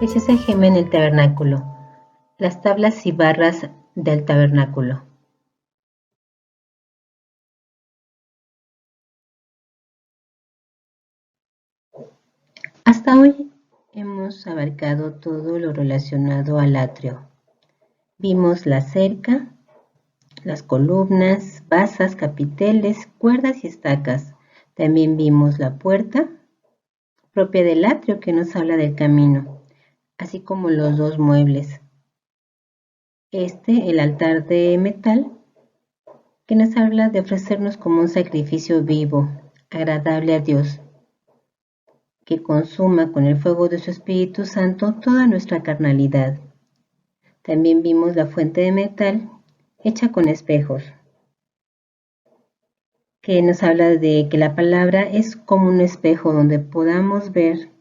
Preciosa gema en el tabernáculo. Las tablas y barras del tabernáculo. Hasta hoy hemos abarcado todo lo relacionado al atrio. Vimos la cerca, las columnas, basas, capiteles, cuerdas y estacas. También vimos la puerta propia del atrio que nos habla del camino, así como los dos muebles. El altar de metal, que nos habla de ofrecernos como un sacrificio vivo, agradable a Dios, que consuma con el fuego de su Espíritu Santo toda nuestra carnalidad. También vimos la fuente de metal hecha con espejos, que nos habla de que la palabra es como un espejo donde podamos ver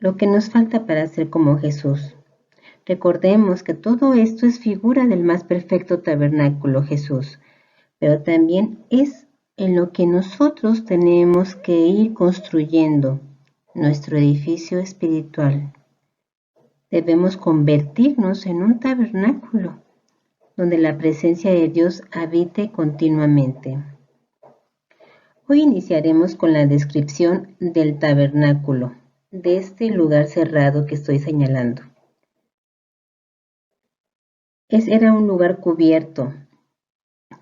lo que nos falta para ser como Jesús. Recordemos que todo esto es figura del más perfecto tabernáculo, Jesús, pero también es en lo que nosotros tenemos que ir construyendo nuestro edificio espiritual. Debemos convertirnos en un tabernáculo donde la presencia de Dios habite continuamente. Hoy iniciaremos con la descripción del tabernáculo, de este lugar cerrado que estoy señalando. Era un lugar cubierto,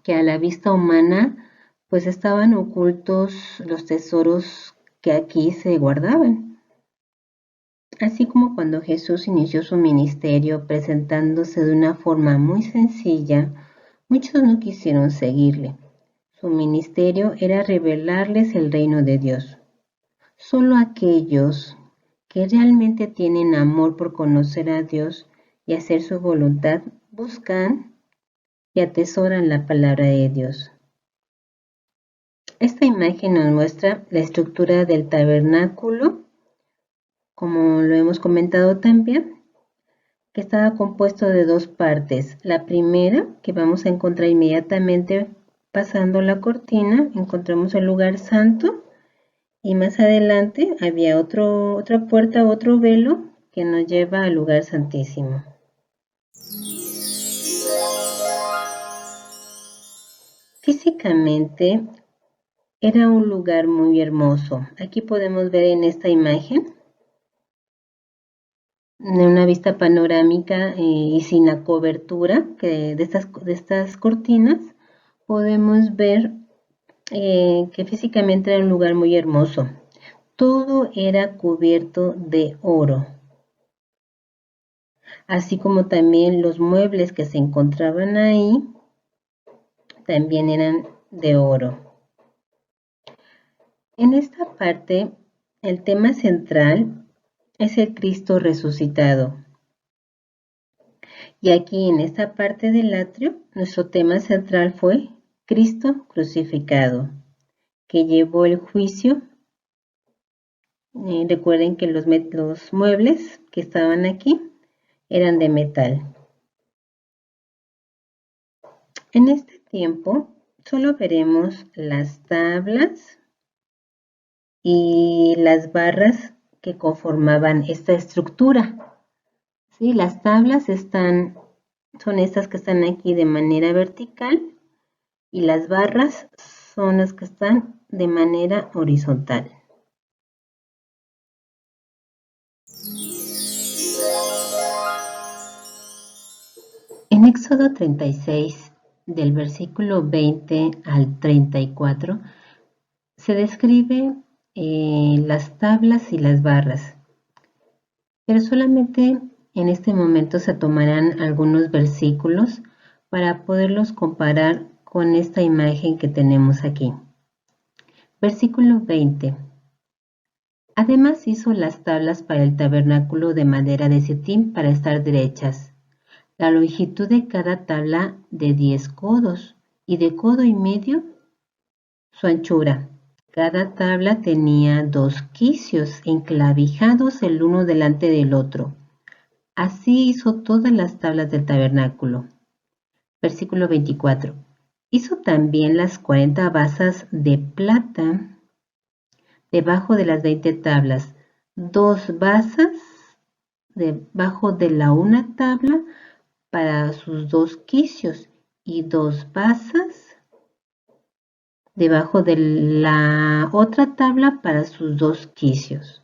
que a la vista humana pues estaban ocultos los tesoros que aquí se guardaban. Así como cuando Jesús inició su ministerio presentándose de una forma muy sencilla, muchos no quisieron seguirle. Su ministerio era revelarles el reino de Dios. Solo aquellos que realmente tienen amor por conocer a Dios y hacer su voluntad buscan y atesoran la palabra de Dios. Esta imagen nos muestra la estructura del tabernáculo, como lo hemos comentado también, que estaba compuesto de dos partes. La primera, que vamos a encontrar inmediatamente pasando la cortina, encontramos el lugar santo, y más adelante había otra puerta, otro velo que nos lleva al lugar santísimo. Físicamente era un lugar muy hermoso. Aquí podemos ver en esta imagen, en una vista panorámica y sin la cobertura de estas cortinas, podemos ver que físicamente era un lugar muy hermoso. Todo era cubierto de oro, así como también los muebles que se encontraban ahí también eran de oro. En esta parte, el tema central es el Cristo resucitado. Y aquí en esta parte del atrio, nuestro tema central fue Cristo crucificado, que llevó el juicio. Recuerden que los muebles que estaban aquí eran de metal. En este tiempo solo veremos las tablas y las barras que conformaban esta estructura. ¿Sí? Las tablas son estas que están aquí de manera vertical y las barras son las que están de manera horizontal. En Éxodo 36, del versículo 20 al 34, se describe las tablas y las barras, pero solamente en este momento se tomarán algunos versículos para poderlos comparar con esta imagen que tenemos aquí. Versículo 20. Además hizo las tablas para el tabernáculo de madera de sitín para estar derechas. La longitud de cada tabla de 10 codos y de codo y medio su anchura. Cada tabla tenía 2 quicios enclavijados el uno delante del otro. Así hizo todas las tablas del tabernáculo. Versículo 24. Hizo también las 40 basas de plata debajo de las 20 tablas, 2 basas debajo de la una tabla para sus 2 quicios y 2 basas debajo de la otra tabla para sus 2 quicios.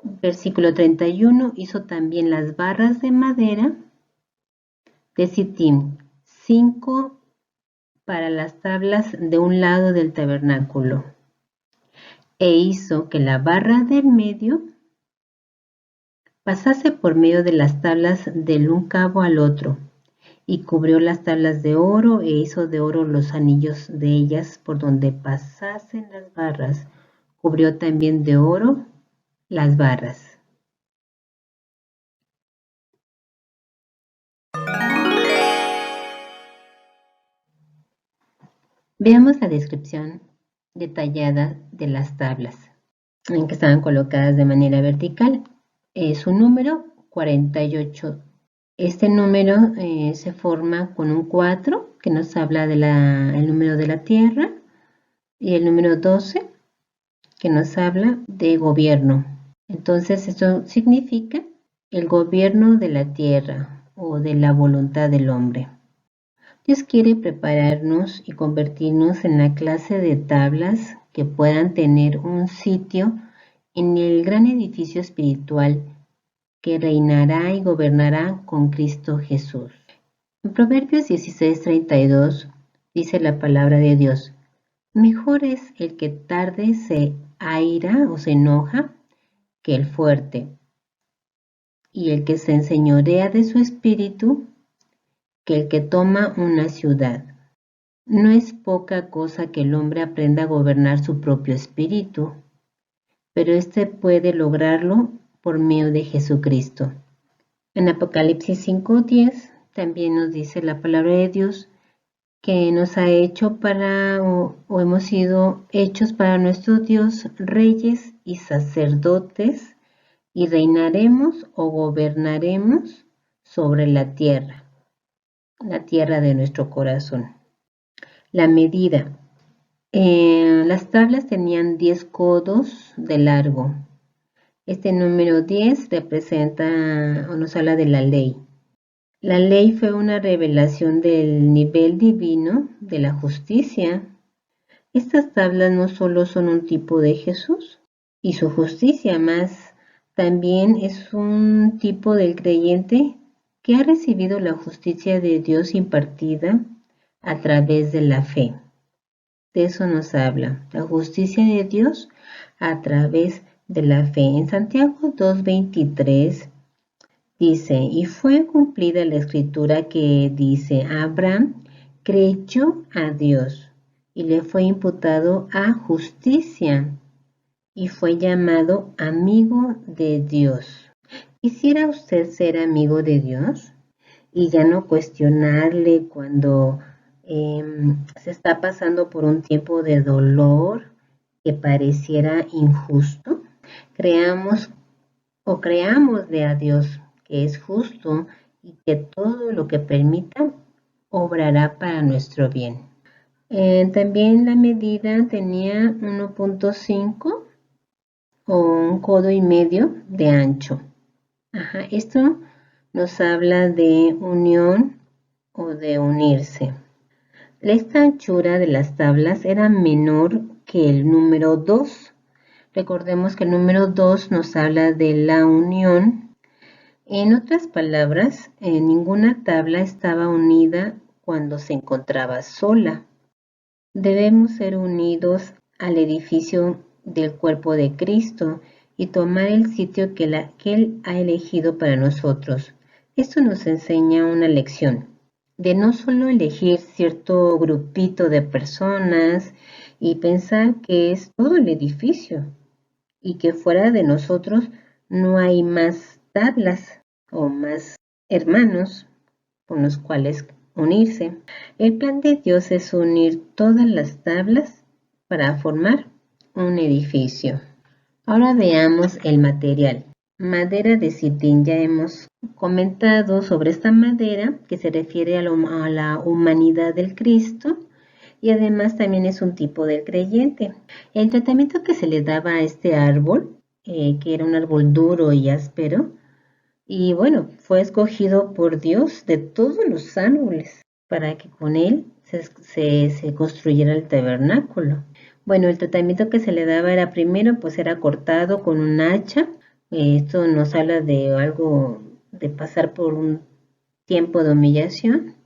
Versículo 31, hizo también las barras de madera de sittim, 5 para las tablas de un lado del tabernáculo, e hizo que la barra del medio pasase por medio de las tablas del un cabo al otro, y cubrió las tablas de oro, e hizo de oro los anillos de ellas por donde pasasen las barras. Cubrió también de oro las barras. Veamos la descripción detallada de las tablas, en que estaban colocadas de manera vertical. Su número 48. Este número se forma con un 4, que nos habla del número de la tierra, y el número 12, que nos habla de gobierno. Entonces, esto significa el gobierno de la tierra o de la voluntad del hombre. Dios quiere prepararnos y convertirnos en la clase de tablas que puedan tener un sitio en el gran edificio espiritual que reinará y gobernará con Cristo Jesús. En Proverbios 16:32 dice la palabra de Dios: mejor es el que tarde se aira o se enoja que el fuerte, y el que se enseñorea de su espíritu que el que toma una ciudad. No es poca cosa que el hombre aprenda a gobernar su propio espíritu, pero éste puede lograrlo por medio de Jesucristo. En Apocalipsis 5:10 también nos dice la palabra de Dios que nos ha hecho o hemos sido hechos para nuestro Dios reyes y sacerdotes, y reinaremos o gobernaremos sobre la tierra de nuestro corazón. La medida. Las tablas tenían 10 codos de largo. Este número 10 representa o nos habla de la ley. La ley fue una revelación del nivel divino de la justicia. Estas tablas no solo son un tipo de Jesús y su justicia, más también es un tipo del creyente que ha recibido la justicia de Dios impartida a través de la fe. De eso nos habla, la justicia de Dios a través de la fe. En Santiago 2:23 dice: y fue cumplida la escritura que dice: Abraham creyó a Dios y le fue imputado a justicia y fue llamado amigo de Dios. ¿Quisiera usted ser amigo de Dios y ya no cuestionarle cuando se está pasando por un tiempo de dolor que pareciera injusto? Creamos de a Dios que es justo y que todo lo que permita obrará para nuestro bien. También la medida tenía 1.5 o un codo y medio de ancho. Esto nos habla de unión o de unirse. Esta anchura de las tablas era menor que el número 2. Recordemos que el número 2 nos habla de la unión. En otras palabras, ninguna tabla estaba unida cuando se encontraba sola. Debemos ser unidos al edificio del cuerpo de Cristo y tomar el sitio que Él ha elegido para nosotros. Esto nos enseña una lección de no solo elegir cierto grupito de personas y pensar que es todo el edificio y que fuera de nosotros no hay más tablas o más hermanos con los cuales unirse. El plan de Dios es unir todas las tablas para formar un edificio. Ahora veamos el material. Madera de sittim. Ya hemos comentado sobre esta madera que se refiere a la humanidad del Cristo y además también es un tipo del creyente. El tratamiento que se le daba a este árbol que era un árbol duro y áspero. Y bueno, fue escogido por Dios de todos los árboles para que con él se construyera el tabernáculo. Bueno, el tratamiento que se le daba era primero, pues era cortado con un hacha. Esto nos habla de algo, de pasar por un tiempo de humillación.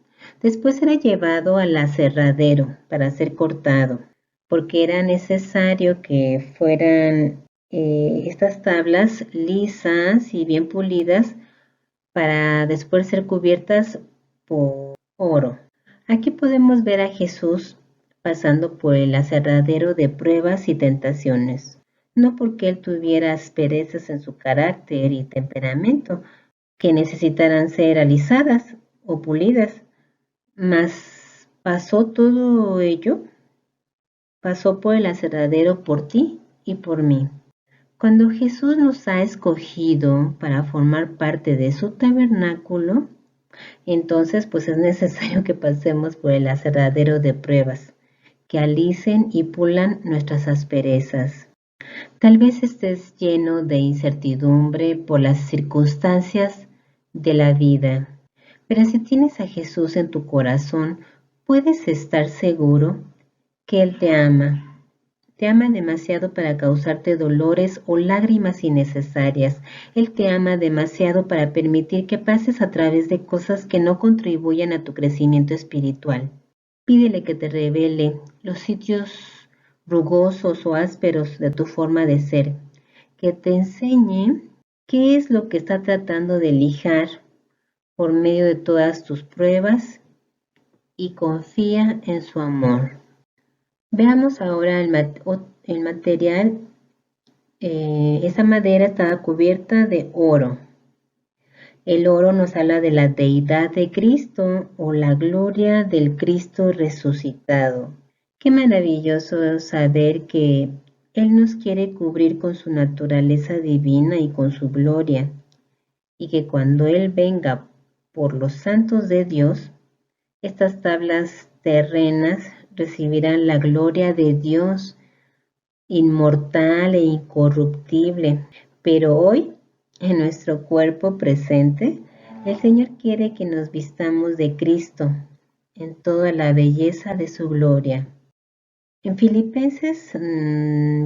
Después era llevado al aserradero para ser cortado, porque era necesario que fueran estas tablas lisas y bien pulidas para después ser cubiertas por oro. Aquí podemos ver a Jesús pasando por el aserradero de pruebas y tentaciones, no porque él tuviera asperezas en su carácter y temperamento que necesitaran ser alisadas o pulidas, mas pasó todo ello, pasó por el aserradero por ti y por mí. Cuando Jesús nos ha escogido para formar parte de su tabernáculo, entonces pues es necesario que pasemos por el aserradero de pruebas, que alicen y pulan nuestras asperezas. Tal vez estés lleno de incertidumbre por las circunstancias de la vida, pero si tienes a Jesús en tu corazón, puedes estar seguro que Él te ama. Te ama demasiado para causarte dolores o lágrimas innecesarias. Él te ama demasiado para permitir que pases a través de cosas que no contribuyan a tu crecimiento espiritual. Pídele que te revele los sitios rugosos o ásperos de tu forma de ser, que te enseñe qué es lo que está tratando de lijar por medio de todas tus pruebas y confía en su amor. Veamos ahora el material. Esa madera estaba cubierta de oro. El oro nos habla de la deidad de Cristo o la gloria del Cristo resucitado. Qué maravilloso saber que Él nos quiere cubrir con su naturaleza divina y con su gloria, y que cuando Él venga por los santos de Dios, estas tablas terrenas recibirán la gloria de Dios inmortal e incorruptible. Pero hoy, en nuestro cuerpo presente, el Señor quiere que nos vistamos de Cristo en toda la belleza de su gloria. En Filipenses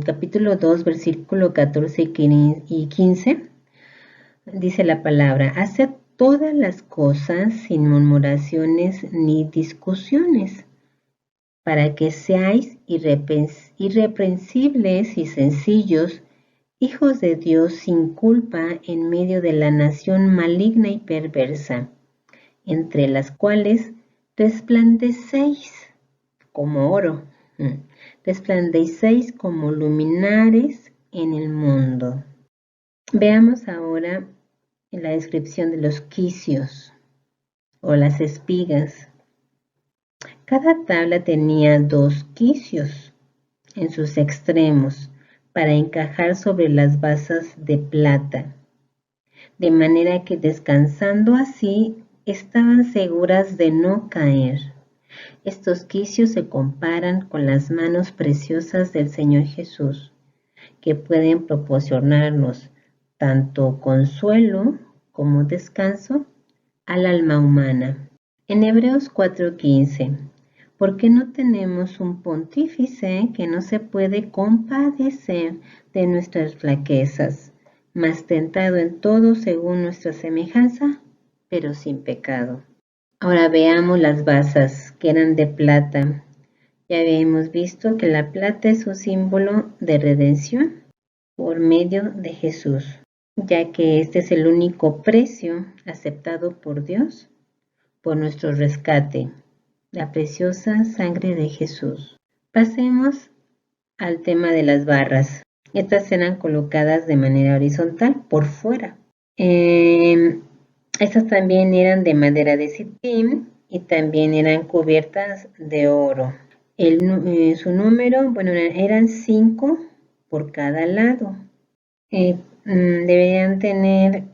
capítulo 2, versículo 14 y 15, dice la palabra: haced todas las cosas sin murmuraciones ni discusiones, para que seáis irreprensibles y sencillos, hijos de Dios sin culpa en medio de la nación maligna y perversa, entre las cuales resplandecéis como oro, resplandecéis como luminares en el mundo. Veamos ahora la descripción de los quicios o las espigas. Cada tabla tenía 2 quicios en sus extremos para encajar sobre las basas de plata, de manera que descansando así estaban seguras de no caer. Estos quicios se comparan con las manos preciosas del Señor Jesús, que pueden proporcionarnos tanto consuelo como descanso al alma humana. En Hebreos 4:15, porque no tenemos un pontífice que no se puede compadecer de nuestras flaquezas, mas tentado en todo según nuestra semejanza, pero sin pecado. Ahora veamos las basas que eran de plata. Ya habíamos visto que la plata es un símbolo de redención por medio de Jesús, ya que este es el único precio aceptado por Dios por nuestro rescate, la preciosa sangre de Jesús. Pasemos al tema de las barras. Estas eran colocadas de manera horizontal por fuera. Estas también eran de madera de citín y también eran cubiertas de oro. Su número, bueno, eran 5 por cada lado. Deberían tener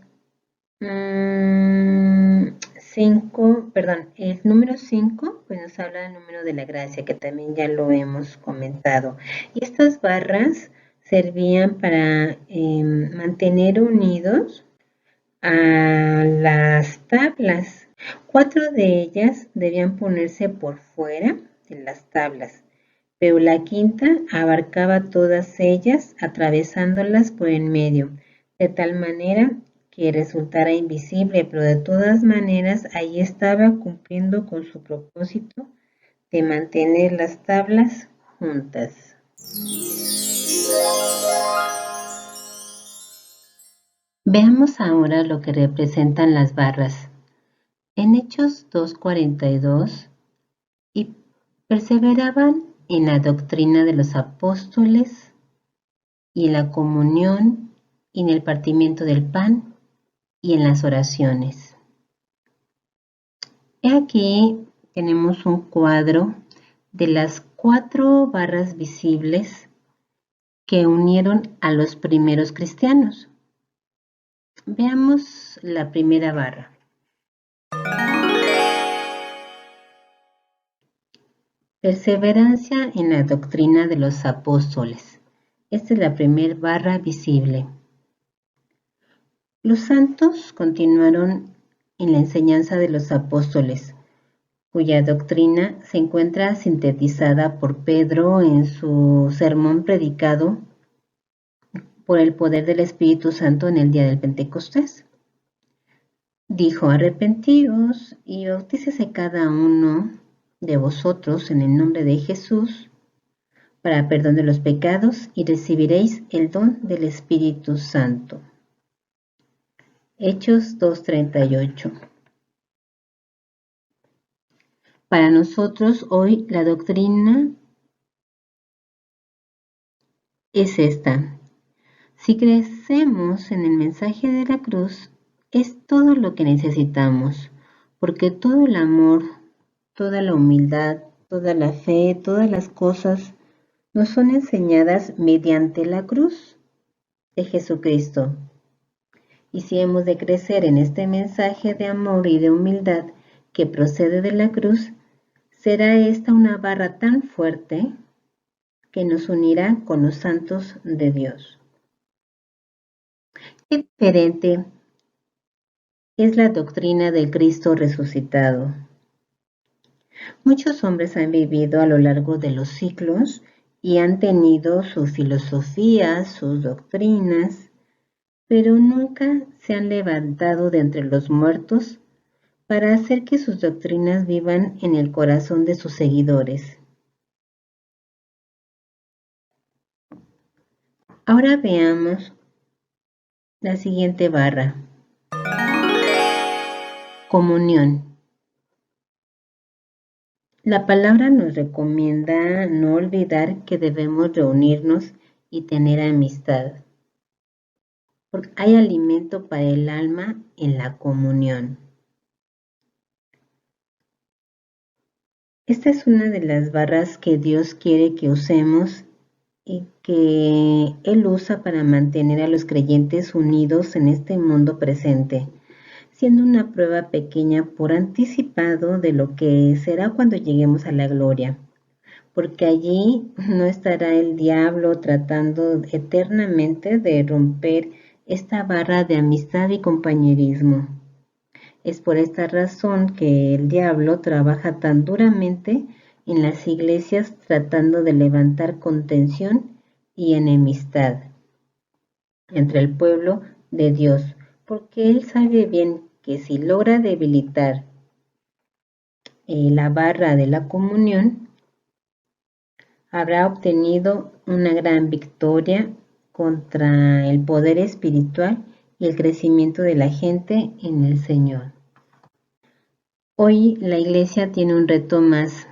el número 5 pues nos habla del número de la gracia, que también ya lo hemos comentado. Y estas barras servían para mantener unidos a las tablas. 4 de ellas debían ponerse por fuera de las tablas, pero la quinta abarcaba todas ellas, atravesándolas por en medio, de tal manera que resultara invisible, pero de todas maneras ahí estaba cumpliendo con su propósito de mantener las tablas juntas. Veamos ahora lo que representan las barras. En Hechos 2:42, y perseveraban en la doctrina de los apóstoles y en la comunión y en el partimiento del pan y en las oraciones. He aquí tenemos un cuadro de las 4 barras visibles que unieron a los primeros cristianos. Veamos la primera barra. Perseverancia en la doctrina de los apóstoles. Esta es la primera barra visible. Los santos continuaron en la enseñanza de los apóstoles, cuya doctrina se encuentra sintetizada por Pedro en su sermón predicado por el poder del Espíritu Santo en el día del Pentecostés. Dijo: arrepentíos y bautícese cada uno de vosotros en el nombre de Jesús para perdón de los pecados y recibiréis el don del Espíritu Santo. Hechos 2:38. Para nosotros hoy la doctrina es esta. Si crecemos en el mensaje de la cruz, es todo lo que necesitamos, porque todo el amor, toda la humildad, toda la fe, todas las cosas nos son enseñadas mediante la cruz de Jesucristo. Y si hemos de crecer en este mensaje de amor y de humildad que procede de la cruz, será esta una barra tan fuerte que nos unirá con los santos de Dios. Qué diferente es la doctrina del Cristo resucitado. Muchos hombres han vivido a lo largo de los siglos y han tenido su filosofía, sus doctrinas, pero nunca se han levantado de entre los muertos para hacer que sus doctrinas vivan en el corazón de sus seguidores. Ahora veamos la siguiente barra. Comunión. La palabra nos recomienda no olvidar que debemos reunirnos y tener amistad, porque hay alimento para el alma en la comunión. Esta es una de las barras que Dios quiere que usemos y que Él usa para mantener a los creyentes unidos en este mundo presente, siendo una prueba pequeña por anticipado de lo que será cuando lleguemos a la gloria, porque allí no estará el diablo tratando eternamente de romper esta barra de amistad y compañerismo. Es por esta razón que el diablo trabaja tan duramente en las iglesias tratando de levantar contención y enemistad entre el pueblo de Dios, porque él sabe bien que si logra debilitar la barra de la comunión, habrá obtenido una gran victoria contra el poder espiritual y el crecimiento de la gente en el Señor. Hoy la iglesia tiene un reto más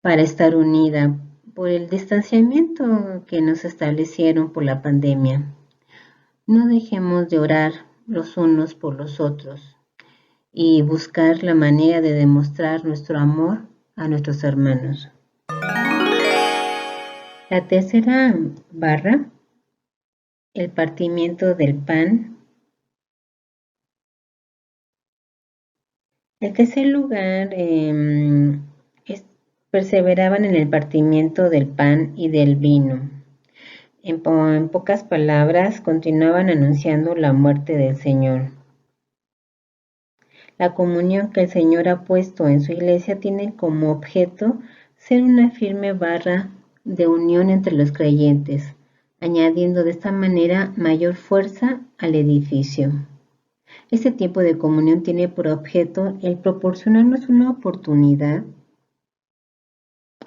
para estar unida por el distanciamiento que nos establecieron por la pandemia. No dejemos de orar los unos por los otros y buscar la manera de demostrar nuestro amor a nuestros hermanos. La tercera barra, el partimiento del pan. En tercer lugar, perseveraban en el partimiento del pan y del vino. En pocas palabras, continuaban anunciando la muerte del Señor. La comunión que el Señor ha puesto en su iglesia tiene como objeto ser una firme barra de unión entre los creyentes, añadiendo de esta manera mayor fuerza al edificio. Este tiempo de comunión tiene por objeto el proporcionarnos una oportunidad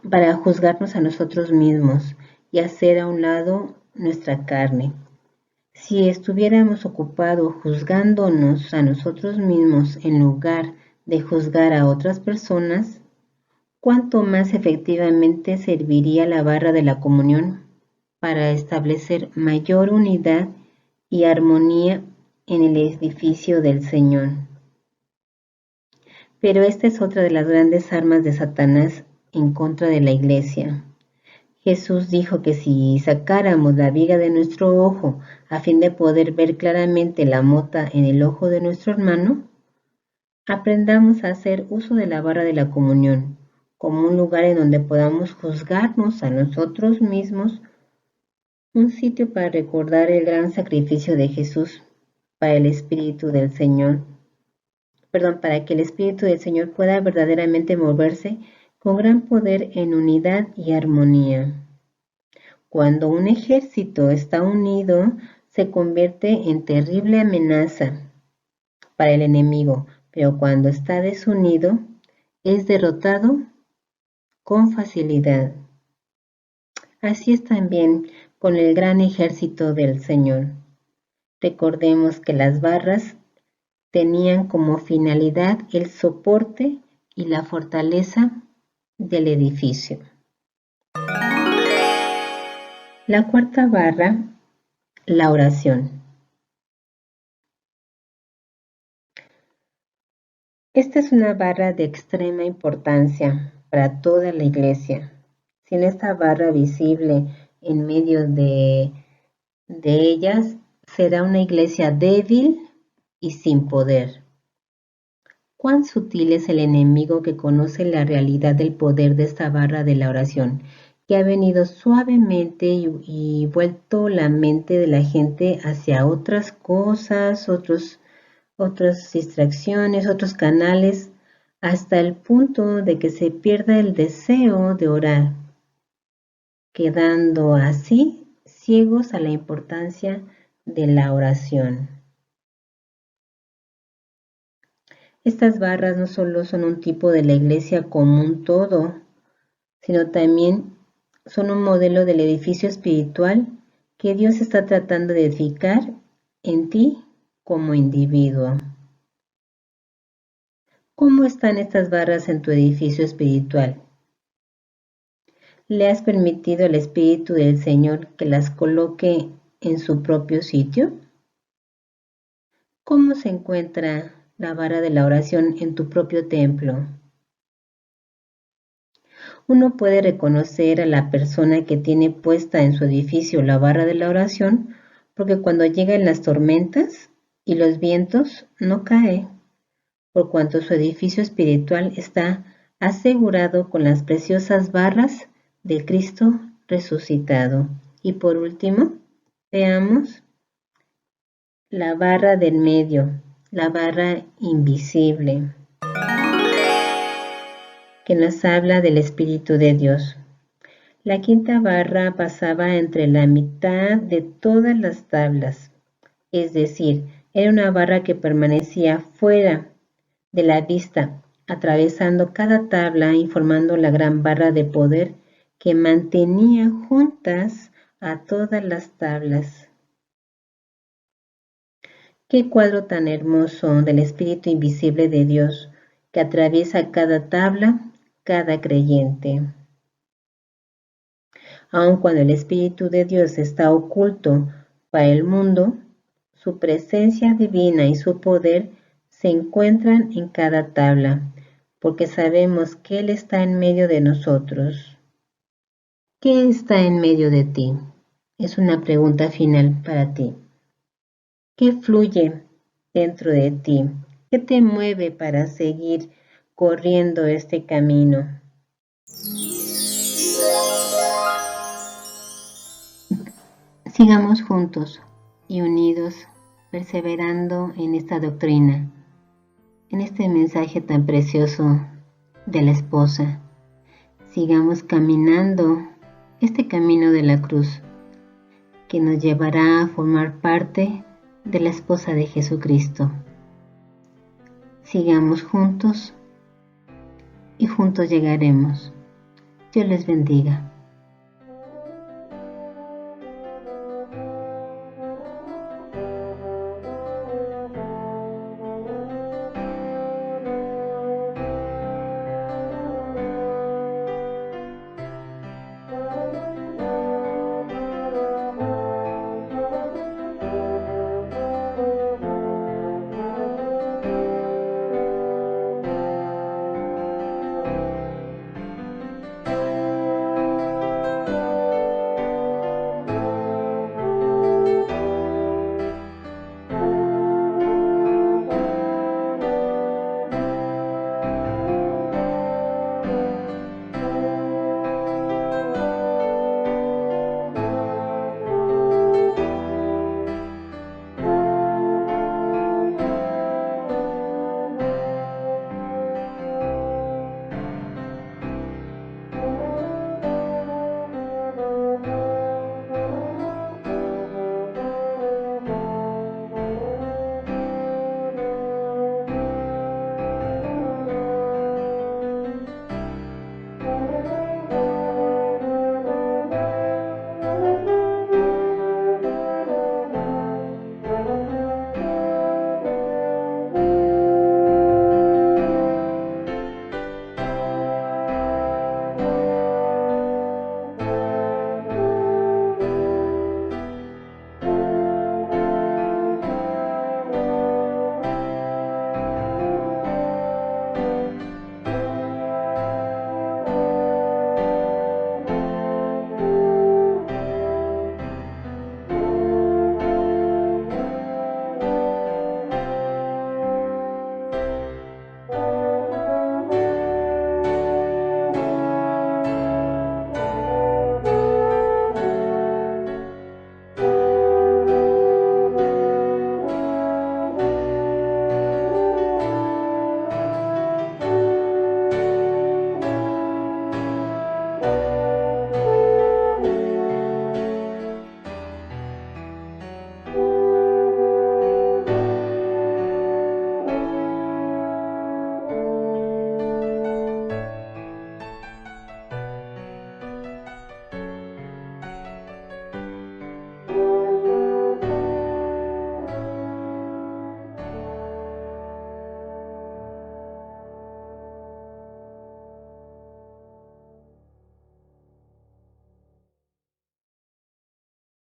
para juzgarnos a nosotros mismos y hacer a un lado nuestra carne. Si estuviéramos ocupados juzgándonos a nosotros mismos en lugar de juzgar a otras personas, ¿cuánto más efectivamente serviría la barra de la comunión para establecer mayor unidad y armonía en el edificio del Señor? Pero esta es otra de las grandes armas de Satanás en contra de la iglesia. Jesús dijo que si sacáramos la viga de nuestro ojo a fin de poder ver claramente la mota en el ojo de nuestro hermano, aprendamos a hacer uso de la barra de la comunión como un lugar en donde podamos juzgarnos a nosotros mismos, un sitio para recordar el gran sacrificio de Jesús para el Espíritu del Señor. Para que el Espíritu del Señor pueda verdaderamente moverse con gran poder en unidad y armonía. Cuando un ejército está unido, se convierte en terrible amenaza para el enemigo, pero cuando está desunido, es derrotado con facilidad. Así es también con el gran ejército del Señor. Recordemos que las barras tenían como finalidad el soporte y la fortaleza del edificio. La cuarta barra, la oración. Esta es una barra de extrema importancia para toda la iglesia. Sin esta barra visible en medio de ellas, será una iglesia débil y sin poder. Cuán sutil es el enemigo que conoce la realidad del poder de esta barra de la oración, que ha venido suavemente y vuelto la mente de la gente hacia otras cosas, otras distracciones, otros canales, hasta el punto de que se pierda el deseo de orar, quedando así ciegos a la importancia de la oración. Estas barras no solo son un tipo de la iglesia como un todo, sino también son un modelo del edificio espiritual que Dios está tratando de edificar en ti como individuo. ¿Cómo están estas barras en tu edificio espiritual? ¿Le has permitido al Espíritu del Señor que las coloque en su propio sitio? ¿Cómo se encuentra la vara de la oración en tu propio templo? Uno puede reconocer a la persona que tiene puesta en su edificio la barra de la oración porque cuando llegan las tormentas y los vientos no cae, por cuanto su edificio espiritual está asegurado con las preciosas barras de Cristo resucitado. Y por último, veamos la barra del medio, la barra invisible, que nos habla del Espíritu de Dios. La quinta barra pasaba entre la mitad de todas las tablas, es decir, era una barra que permanecía fuera de la vista, atravesando cada tabla y formando la gran barra de poder que mantenía juntas a todas las tablas. Qué cuadro tan hermoso del Espíritu invisible de Dios que atraviesa cada tabla, cada creyente. Aun cuando el Espíritu de Dios está oculto para el mundo, su presencia divina y su poder se encuentran en cada tabla, porque sabemos que Él está en medio de nosotros. ¿Qué está en medio de ti? Es una pregunta final para ti. ¿Qué fluye dentro de ti? ¿Qué te mueve para seguir corriendo este camino? Sigamos juntos y unidos, perseverando en esta doctrina, en este mensaje tan precioso de la esposa. Sigamos caminando este camino de la cruz que nos llevará a formar parte de la esposa de Jesucristo. Sigamos juntos y juntos llegaremos. Dios les bendiga.